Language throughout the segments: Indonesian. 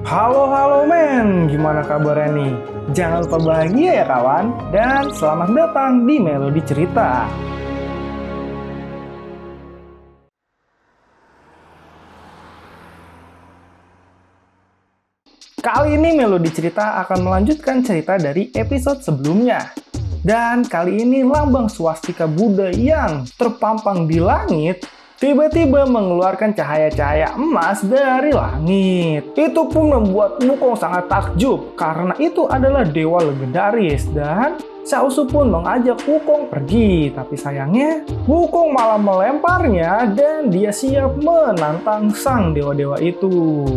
Halo men, gimana kabarnya nih? Jangan lupa bahagia ya kawan, dan selamat datang di Melodi Cerita. Kali ini Melodi Cerita akan melanjutkan cerita dari episode sebelumnya. Dan kali ini lambang swastika Buddha yang terpampang di langit tiba-tiba mengeluarkan cahaya-cahaya emas dari langit. Itu pun membuat Wukong sangat takjub karena itu adalah dewa legendaris dan Xiaosu pun mengajak Wukong pergi. Tapi sayangnya Wukong malah melemparnya dan dia siap menantang sang dewa-dewa itu.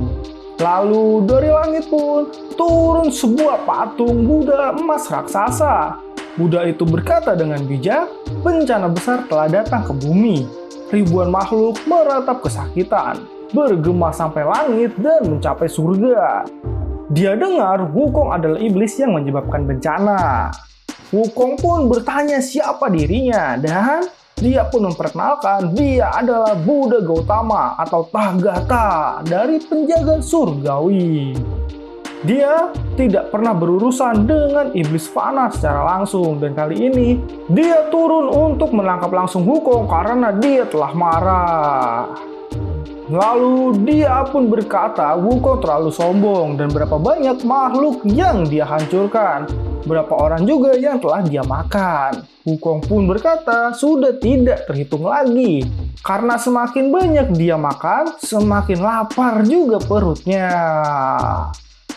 Lalu dari langit pun turun sebuah patung Buddha emas raksasa. Buddha itu berkata dengan bijak, bencana besar telah datang ke bumi. Ribuan makhluk meratap kesakitan, bergema sampai langit dan mencapai surga. Dia dengar Wukong adalah iblis yang menyebabkan bencana. Wukong pun bertanya siapa dirinya dan dia pun memperkenalkan dia adalah Buddha Gautama atau Tathagata dari penjaga surgawi. Dia tidak pernah berurusan dengan iblis fana secara langsung dan kali ini dia turun untuk menangkap langsung Wukong karena dia telah marah. Lalu dia pun berkata Wukong terlalu sombong dan berapa banyak makhluk yang dia hancurkan. Berapa orang juga yang telah dia makan. Wukong pun berkata sudah tidak terhitung lagi. Karena semakin banyak dia makan, semakin lapar juga perutnya.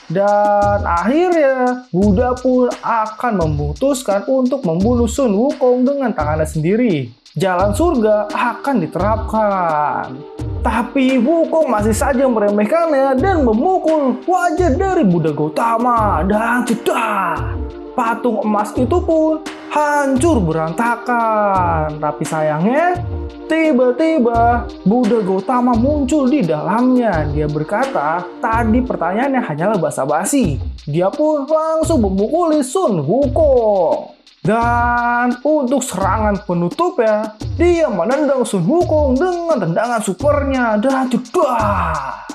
Dan akhirnya Buddha pun akan memutuskan untuk membunuh Sun Wukong dengan tangannya sendiri. Jalan surga akan diterapkan. Tapi Wukong masih saja meremehkannya dan memukul wajah dari Buddha Gautama. Dan sudah, patung emas itu pun hancur berantakan. Tapi sayangnya tiba-tiba Buddha Gautama muncul di dalamnya. Dia berkata, tadi pertanyaannya hanyalah basa-basi. Dia pun langsung memukuli Sun Wukong. Dan untuk serangan penutupnya, dia menendang Sun Wukong dengan tendangan supernya. Dan jedar,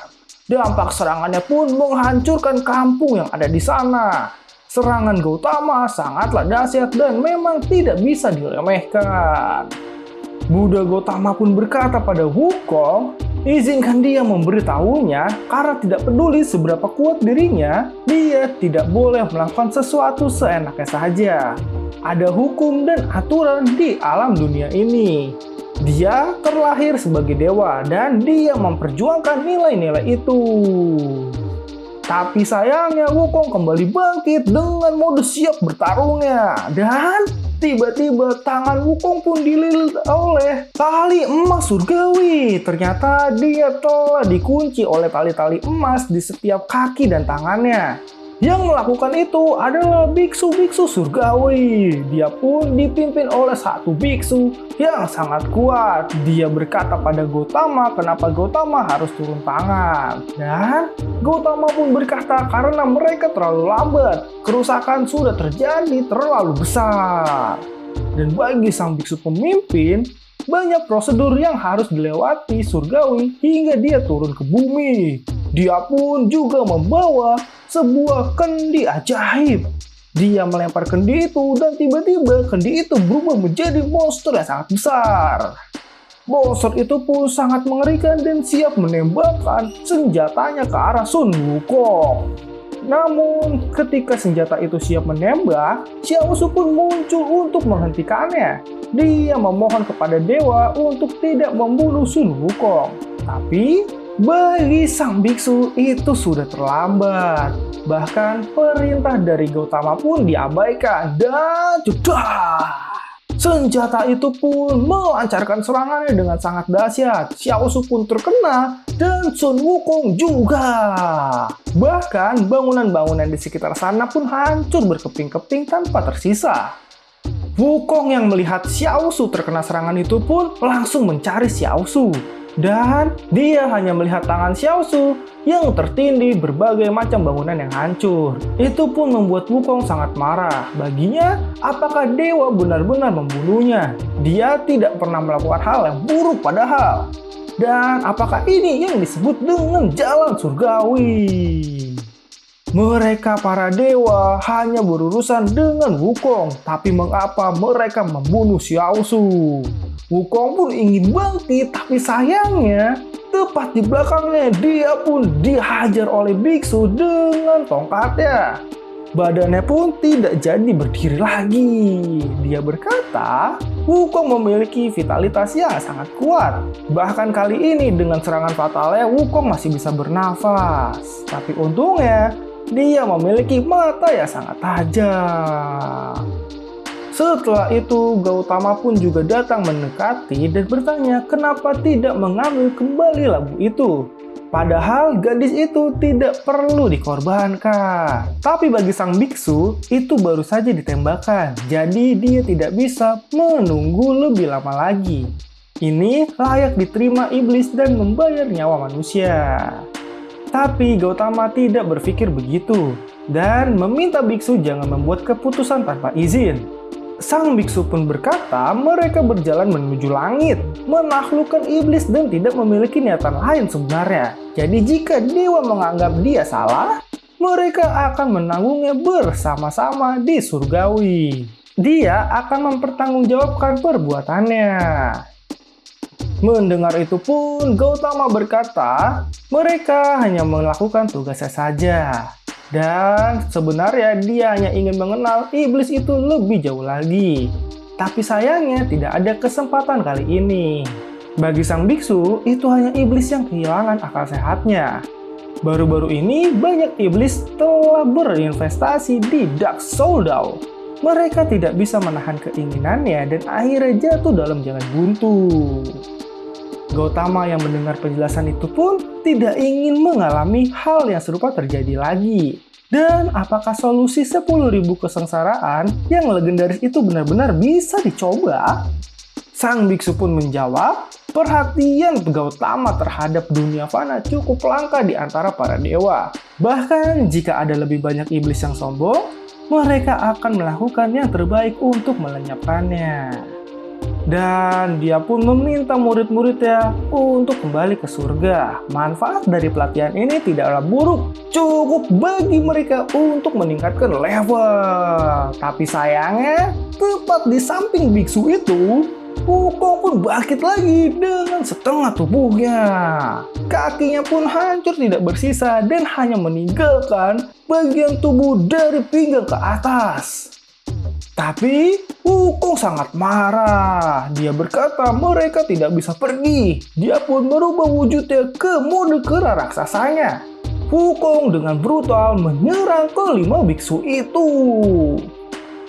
dampak serangannya pun menghancurkan kampung yang ada di sana. Serangan Gautama sangatlah dahsyat dan memang tidak bisa diremehkan. Buddha Gautama pun berkata pada Wukong, izinkan dia memberitahunya karena tidak peduli seberapa kuat dirinya, dia tidak boleh melakukan sesuatu seenaknya saja. Ada hukum dan aturan di alam dunia ini. Dia terlahir sebagai dewa dan dia memperjuangkan nilai-nilai itu. Tapi sayangnya Wukong kembali bangkit dengan mode siap bertarungnya. Dan tiba-tiba tangan Wukong pun dililit oleh tali emas surgawi. Ternyata dia telah dikunci oleh tali-tali emas di setiap kaki dan tangannya. Yang melakukan itu adalah biksu-biksu surgawi. Dia pun dipimpin oleh satu biksu yang sangat kuat. Dia berkata pada Gautama kenapa Gautama harus turun tangan. Dan Gautama pun berkata karena mereka terlalu lambat. Kerusakan sudah terjadi terlalu besar. Dan bagi sang biksu pemimpin, banyak prosedur yang harus dilewati surgawi hingga dia turun ke bumi. Dia pun juga membawa sebuah kendi ajaib. Dia melempar kendi itu dan tiba-tiba kendi itu berubah menjadi monster yang sangat besar. Monster itu pun sangat mengerikan dan siap menembakkan senjatanya ke arah Sun Wukong. Namun ketika senjata itu siap menembak, Xiaosu pun muncul untuk menghentikannya. Dia memohon kepada dewa untuk tidak membunuh Sun Wukong. Tapi bagi sang biksu itu sudah terlambat. Bahkan perintah dari Gautama pun diabaikan dan sudah. Senjata itu pun melancarkan serangannya dengan sangat dahsyat. Xiaosu pun terkena dan Sun Wukong juga. Bahkan bangunan-bangunan di sekitar sana pun hancur berkeping-keping tanpa tersisa. Wukong yang melihat Xiaosu terkena serangan itu pun langsung mencari Xiaosu. Dan dia hanya melihat tangan Xiaosu yang tertindih berbagai macam bangunan yang hancur. Itu pun membuat Wukong sangat marah. Baginya, apakah dewa benar-benar membunuhnya? Dia tidak pernah melakukan hal yang buruk padahal. Dan apakah ini yang disebut dengan jalan surgawi? Mereka para dewa hanya berurusan dengan Wukong, tapi mengapa mereka membunuh Xiao Su? Wukong pun ingin bangkit, tapi sayangnya tepat di belakangnya dia pun dihajar oleh biksu dengan tongkatnya. Badannya pun tidak jadi berdiri lagi. Dia berkata, Wukong memiliki vitalitas yang sangat kuat. Bahkan kali ini dengan serangan fatalnya Wukong masih bisa bernafas. Tapi untungnya dia memiliki mata yang sangat tajam. Setelah itu, Gautama pun juga datang mendekati dan bertanya kenapa tidak mengambil kembali labu itu. Padahal gadis itu tidak perlu dikorbankan. Tapi bagi sang biksu, itu baru saja ditembakkan. Jadi dia tidak bisa menunggu lebih lama lagi. Ini layak diterima iblis dan membayar nyawa manusia. Tapi Gautama tidak berpikir begitu dan meminta biksu jangan membuat keputusan tanpa izin. Sang biksu pun berkata mereka berjalan menuju langit, menaklukkan iblis dan tidak memiliki niatan lain sebenarnya. Jadi jika dewa menganggap dia salah, mereka akan menanggungnya bersama-sama di surgawi. Dia akan mempertanggungjawabkan perbuatannya. Mendengar itu pun Gautama berkata mereka hanya melakukan tugasnya saja. Dan sebenarnya dia hanya ingin mengenal iblis itu lebih jauh lagi. Tapi sayangnya tidak ada kesempatan kali ini. Bagi sang biksu, itu hanya iblis yang kehilangan akal sehatnya. Baru-baru ini banyak iblis telah berinvestasi di Dark Soul Dao. Mereka tidak bisa menahan keinginannya dan akhirnya jatuh dalam jalan buntu. Gautama yang mendengar penjelasan itu pun tidak ingin mengalami hal yang serupa terjadi lagi. Dan apakah solusi 10.000 kesengsaraan yang legendaris itu benar-benar bisa dicoba? Sang biksu pun menjawab, perhatian Gautama terhadap dunia fana cukup langka di antara para dewa. Bahkan jika ada lebih banyak iblis yang sombong, mereka akan melakukan yang terbaik untuk melenyapkannya. Dan dia pun meminta murid-muridnya untuk kembali ke surga. Manfaat dari pelatihan ini tidaklah buruk, cukup bagi mereka untuk meningkatkan level. Tapi sayangnya, tepat di samping biksu itu, Wukong pun bangkit lagi dengan setengah tubuhnya. Kakinya pun hancur tidak bersisa dan hanya meninggalkan bagian tubuh dari pinggang ke atas. Tapi Wukong sangat marah. Dia berkata mereka tidak bisa pergi. Dia pun merubah wujudnya ke mode kera raksasanya. Wukong dengan brutal menyerang kelima biksu itu.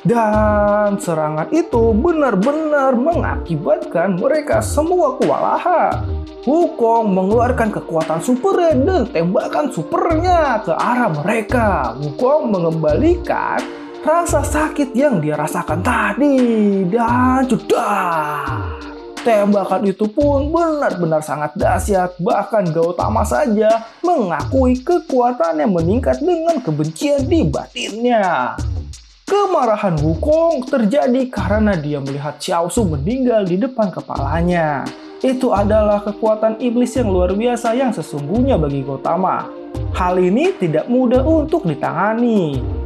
Dan serangan itu benar-benar mengakibatkan mereka semua kewalahan. Wukong mengeluarkan kekuatan supernya dan tembakan supernya ke arah mereka. Wukong mengembalikan rasa sakit yang dia rasakan tadi dan jedar. Tembakan itu pun benar-benar sangat dahsyat. Bahkan Gautama saja mengakui kekuatannya meningkat dengan kebencian di batinnya. Kemarahan Wukong terjadi karena dia melihat Xiao Su meninggal di depan kepalanya. Itu adalah kekuatan iblis yang luar biasa yang sesungguhnya bagi Gautama. Hal ini tidak mudah untuk ditangani.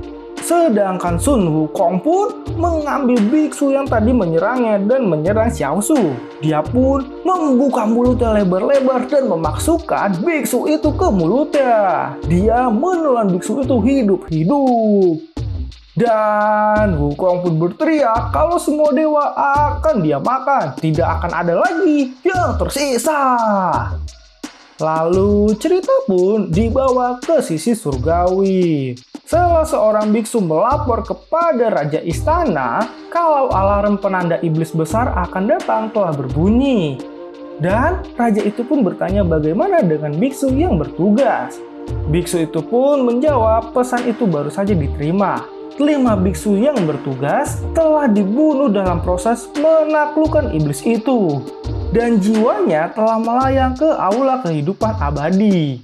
Sedangkan Sun Wukong pun mengambil biksu yang tadi menyerangnya dan menyerang Xiao Su. Dia pun membuka mulutnya lebar-lebar dan memasukkan biksu itu ke mulutnya. Dia menelan biksu itu hidup-hidup. Dan Wukong pun berteriak kalau semua dewa akan dia makan. Tidak akan ada lagi yang tersisa. Lalu cerita pun dibawa ke sisi surgawi. Salah seorang biksu melapor kepada Raja Istana kalau alarm penanda iblis besar akan datang telah berbunyi. Dan Raja itu pun bertanya bagaimana dengan biksu yang bertugas. Biksu itu pun menjawab pesan itu baru saja diterima. 5 biksu yang bertugas telah dibunuh dalam proses menaklukkan iblis itu. Dan jiwanya telah melayang ke aula kehidupan abadi.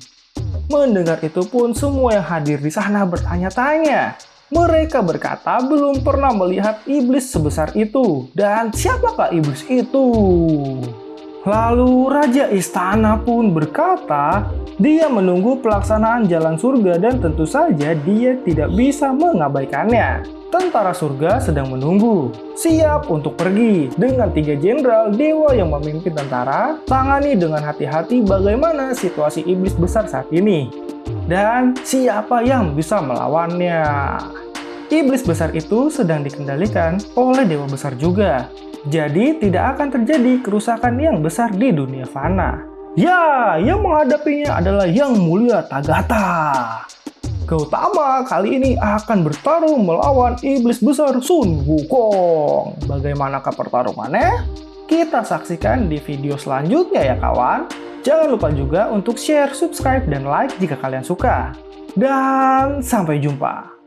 Mendengar itu pun semua yang hadir di sana bertanya-tanya. Mereka berkata belum pernah melihat iblis sebesar itu. Dan siapakah iblis itu? Lalu Raja Istana pun berkata, dia menunggu pelaksanaan jalan surga dan tentu saja dia tidak bisa mengabaikannya. Tentara surga sedang menunggu, siap untuk pergi. Dengan 3 jenderal dewa yang memimpin tentara, tangani dengan hati-hati bagaimana situasi iblis besar saat ini. Dan siapa yang bisa melawannya? Iblis besar itu sedang dikendalikan oleh dewa besar juga. Jadi tidak akan terjadi kerusakan yang besar di dunia fana. Ya, yang menghadapinya adalah Yang Mulia Tagatha. Gautama kali ini akan bertarung melawan iblis besar Sun Wukong. Bagaimanakah pertarungannya? Kita saksikan di video selanjutnya ya kawan. Jangan lupa juga untuk share, subscribe, dan like jika kalian suka. Dan sampai jumpa.